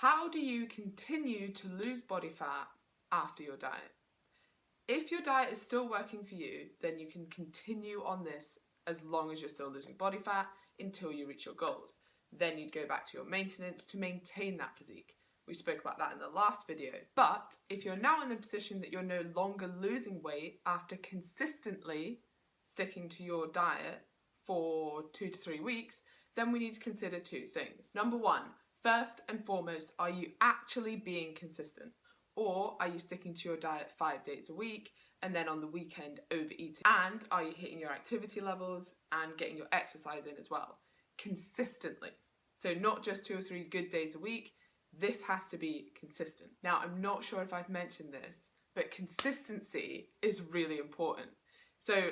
How do you continue to lose body fat after your diet? If your diet is still working for you, then you can continue on this as long as you're still losing body fat until you reach your goals. Then you'd go back to your maintenance to maintain that physique. We spoke about that in the last video. But if you're now in the position that you're no longer losing weight after consistently sticking to your diet for 2 to 3 weeks, then we need to consider two things. Number one, first and foremost, are you actually being consistent? Or are you sticking to your diet 5 days a week and then on the weekend overeating? And are you hitting your activity levels and getting your exercise in as well? Consistently. So not just 2 or 3 good days a week, this has to be consistent. Now, I'm not sure if I've mentioned this, but consistency is really important. So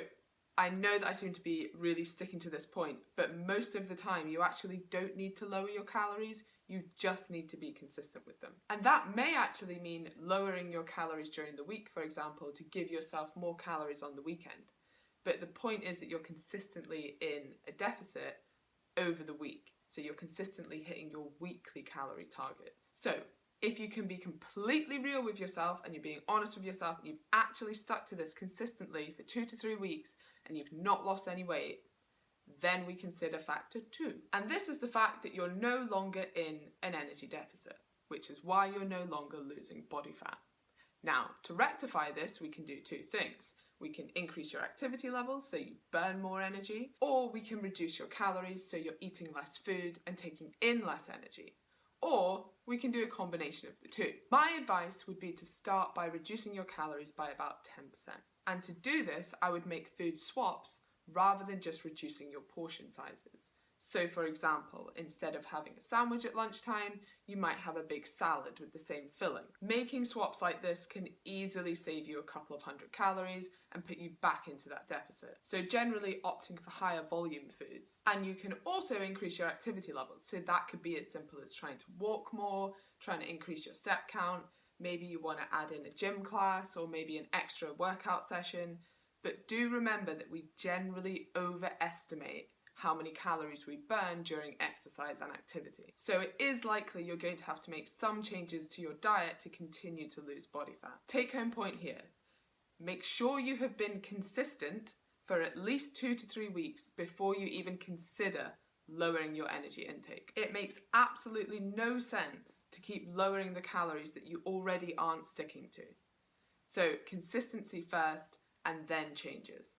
I know that I seem to be really sticking to this point, but most of the time you actually don't need to lower your calories, you just need to be consistent with them. And that may actually mean lowering your calories during the week, for example, to give yourself more calories on the weekend. But the point is that you're consistently in a deficit over the week. So you're consistently hitting your weekly calorie targets. So if you can be completely real with yourself and you're being honest with yourself and you've actually stuck to this consistently for 2 to 3 weeks and you've not lost any weight, then we consider factor 2. And this is the fact that you're no longer in an energy deficit, which is why you're no longer losing body fat. Now, to rectify this, we can do two things. We can increase your activity levels so you burn more energy, or we can reduce your calories so you're eating less food and taking in less energy. Or we can do a combination of the two. My advice would be to start by reducing your calories by about 10%. And to do this, I would make food swaps rather than just reducing your portion sizes. So for example, instead of having a sandwich at lunchtime, you might have a big salad with the same filling. Making swaps like this can easily save you a couple of 100 calories and put you back into that deficit. So generally opting for higher volume foods. And you can also increase your activity levels. So that could be as simple as trying to walk more, trying to increase your step count. Maybe you want to add in a gym class or maybe an extra workout session. But do remember that we generally overestimate how many calories we burn during exercise and activity. So it is likely you're going to have to make some changes to your diet to continue to lose body fat. Take home point here. Make sure you have been consistent for at least 2 to 3 weeks before you even consider lowering your energy intake. It makes absolutely no sense to keep lowering the calories that you already aren't sticking to. So consistency first and then changes.